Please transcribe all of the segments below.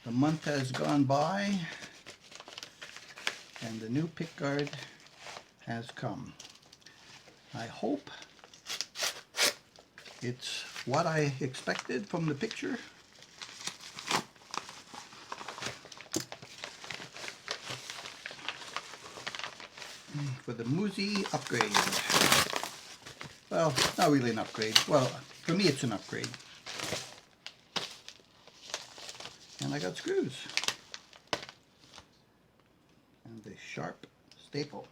The month has gone by and the new pickguard has come. I hope it's what I expected from the picture. For the Musi upgrade. Well, not really an upgrade. Well, for me it's an upgrade. And I got screws. And the sharp staple.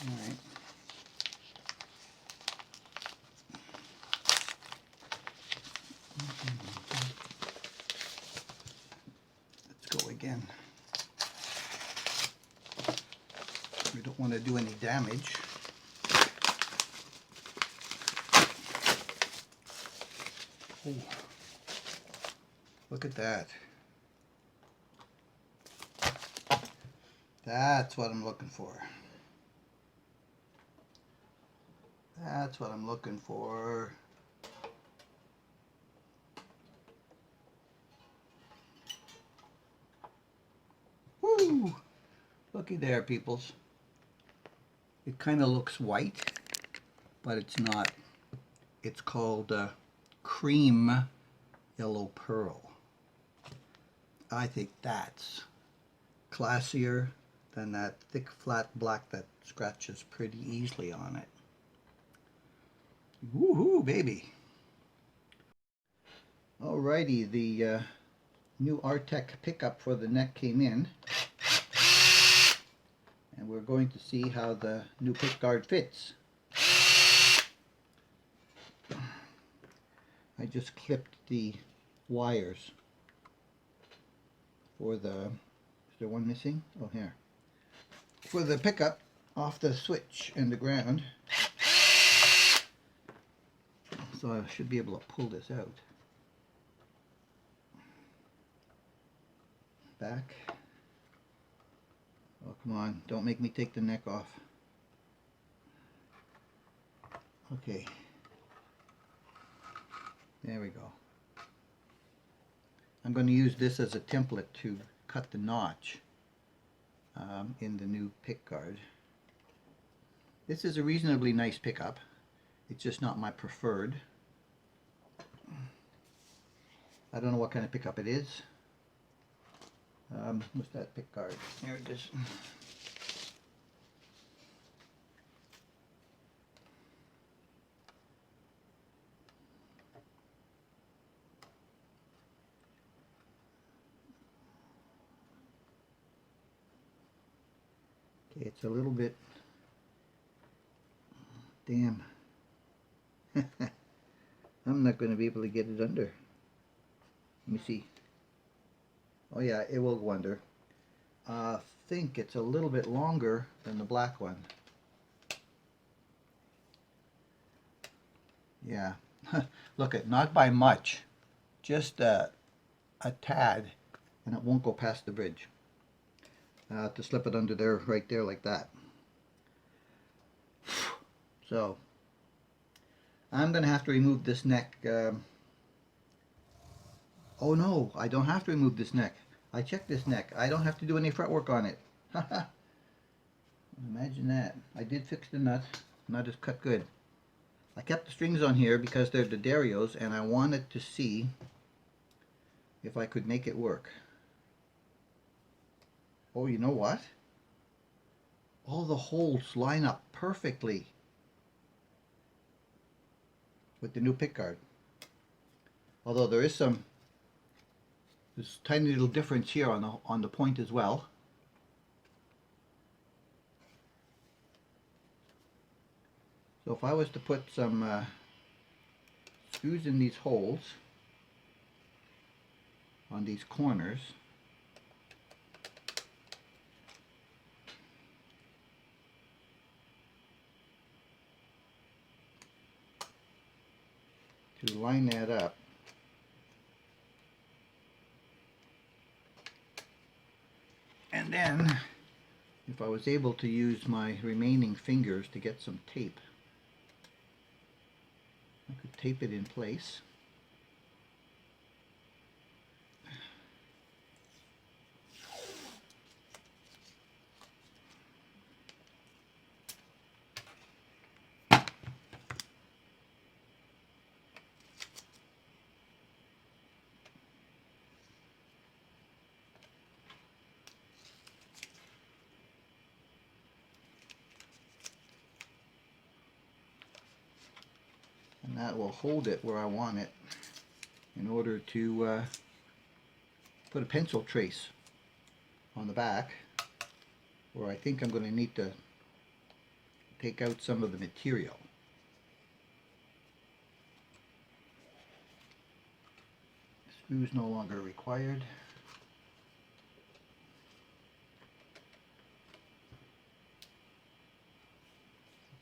Alright. Let's go again. We don't want to do any damage. Oh, look at that. That's what I'm looking for. That's what I'm looking for. Woo! Looky there, peoples. It kind of looks white, but it's not. It's called cream yellow pearl. I think that's classier than that thick flat black that scratches pretty easily on it. Woohoo, baby! Alrighty, the new Artec pickup for the neck came in. And we're going to see how the new pickguard fits. I just clipped the wires for the, is there one missing? Oh, here. For the pickup off the switch and the ground. So I should be able to pull this out. Back. Oh, come on, don't make me take the neck off. Okay. There we go. I'm going to use this as a template to cut the notch in the new pickguard. This is a reasonably nice pickup. It's just not my preferred. I don't know what kind of pickup it is. What's that pickguard? There it is. Okay, it's a little bit, damn. I'm not going to be able to get it under. Let me see. Oh yeah, it will go under. I think it's a little bit longer than the black one. Yeah, look at, not by much, just a tad, and it won't go past the bridge. To slip it under there, right there, like that. So, I'm going to have to remove this neck. Oh no, I don't have to remove this neck. I checked this neck. I don't have to do any fretwork on it. Imagine that. I did fix the nut. Nut is cut good. I kept the strings on here because they're the Darios, and I wanted to see if I could make it work. Oh, you know what? All the holes line up perfectly with the new pickguard. Although there is some, this tiny little difference here on the point as well. So if I was to put some screws in these holes on these corners, to line that up, and then if I was able to use my remaining fingers to get some tape, I could tape it in place. and that will hold it where I want it in order to put a pencil trace on the back, where I think I'm going to need to take out some of the material. Screws no longer required.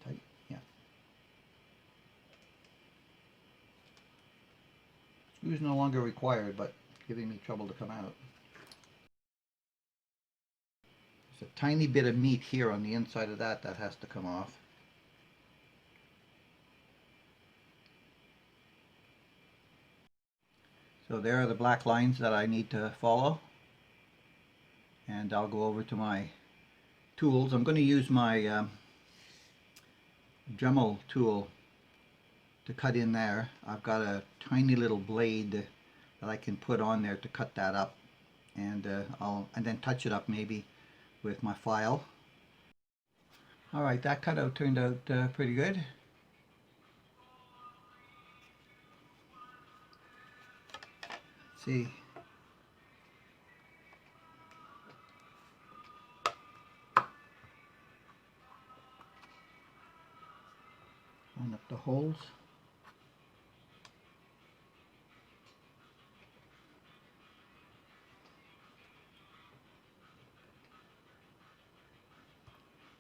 Tight, yeah. Screws no longer required, but giving me trouble to come out. There's a tiny bit of meat here on the inside of that has to come off. So there are the black lines that I need to follow, and I'll go over to my tools. I'm going to use my Dremel tool to cut in there. I've got a tiny little blade that I can put on there to cut that up, and then touch it up maybe with my file. Alright, that cutout turned out pretty good. Let's see. Line up the holes.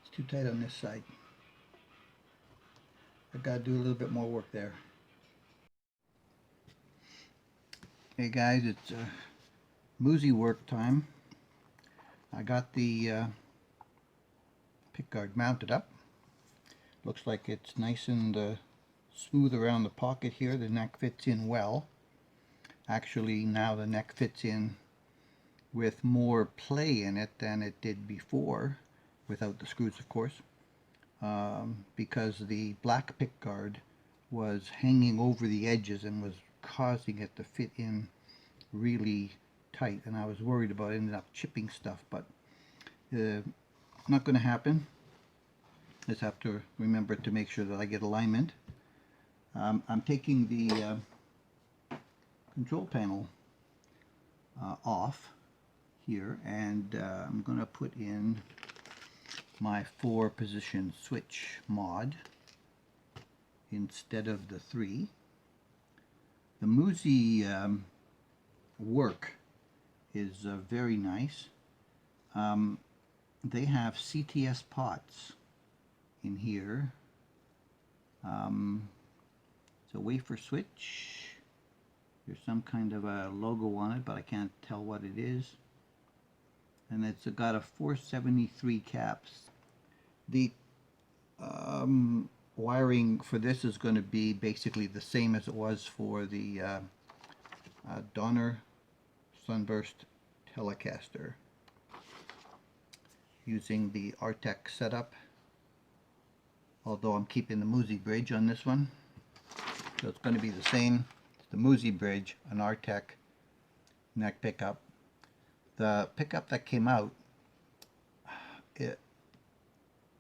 It's too tight on this side. I've got to do a little bit more work there. Hey guys, it's Musi work time. I got the pickguard mounted up. Looks like it's nice and smooth around the pocket here. The neck fits in well. Actually, now the neck fits in with more play in it than it did before, without the screws of course, because the black pickguard was hanging over the edges and was causing it to fit in really tight, and I was worried about ending up chipping stuff, but not going to happen. Just have to remember to make sure that I get alignment. I'm taking the control panel off here, and I'm going to put in my 4-position switch mod instead of the 3. The Musi work is very nice. They have CTS pots in here. It's a wafer switch. There's some kind of a logo on it, but I can't tell what it is. And it's got a 473 caps. The wiring for this is going to be basically the same as it was for the Donner Sunburst Telecaster, using the Artec setup, although I'm keeping the Musi bridge on this one. So it's going to be the same. It's the Musi bridge, an Artec neck pickup. The pickup that came out,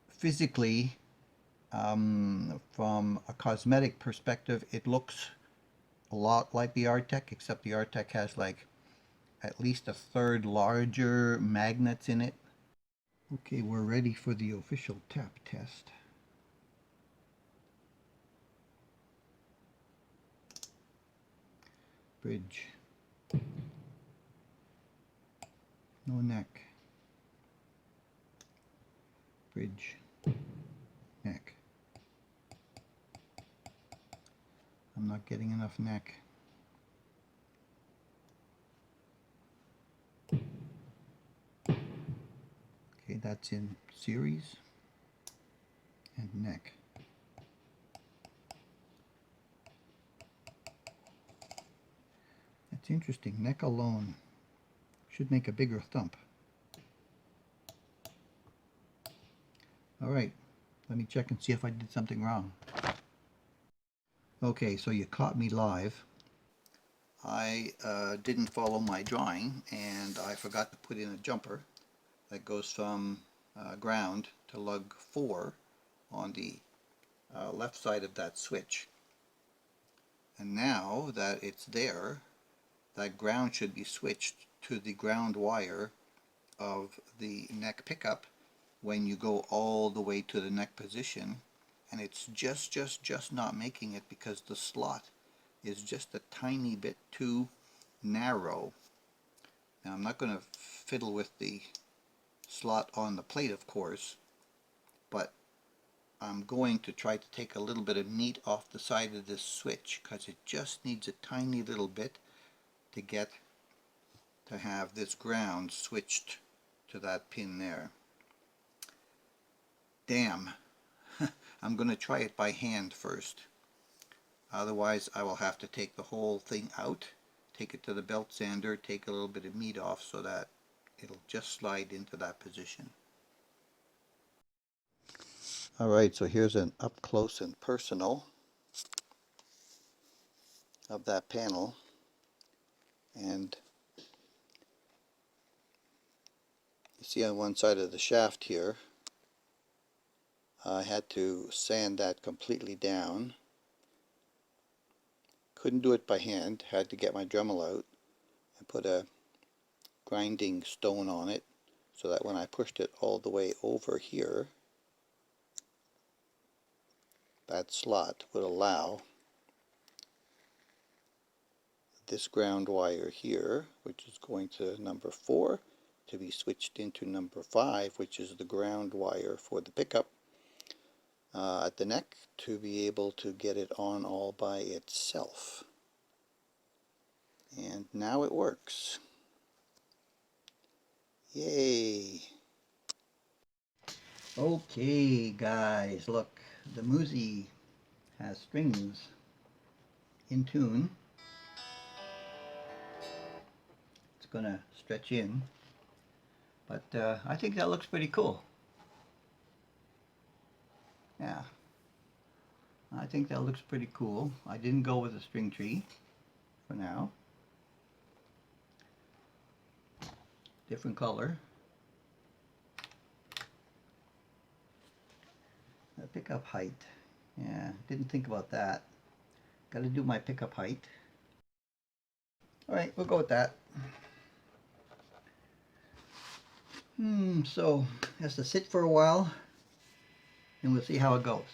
physically, from a cosmetic perspective, it looks a lot like the Artec, except the Artec has like at least a third larger magnets in it. Okay, we're ready for the official tap test. Bridge. No neck. Bridge. Neck. I'm not getting enough neck. Okay, that's in series. And neck. That's interesting. Neck alone should make a bigger thump. Alright, let me check and see if I did something wrong. Okay, so you caught me live. I didn't follow my drawing, and I forgot to put in a jumper that goes from ground to lug 4 on the left side of that switch. now that it's there, that ground should be switched to the ground wire of the neck pickup when you go all the way to the neck position, and it's just not making it because the slot is just a tiny bit too narrow. Now I'm not going to fiddle with the slot on the plate, of course, but I'm going to try to take a little bit of meat off the side of this switch because it just needs a tiny little bit to get to have this ground switched to that pin there. Damn. I'm going to try it by hand first. Otherwise I will have to take the whole thing out, take it to the belt sander, take a little bit of meat off so that it'll just slide into that position. Alright, so here's an up close and personal of that panel, and you see on one side of the shaft here I had to sand that completely down. Couldn't do it by hand, had to get my Dremel out and put a grinding stone on it so that when I pushed it all the way over here, that slot would allow this ground wire here, which is going to number 4, to be switched into number 5, which is the ground wire for the pickup at the neck, to be able to get it on all by itself. And now it works. Yay! Okay guys, look, the Musi has strings in tune. It's gonna stretch in, but I think that looks pretty cool. Yeah, I think that looks pretty cool. I didn't go with a string tree for now. Different color. The pickup height. Yeah, didn't think about that. Got to do my pickup height. Alright, we'll go with that. So, has to sit for a while and we'll see how it goes.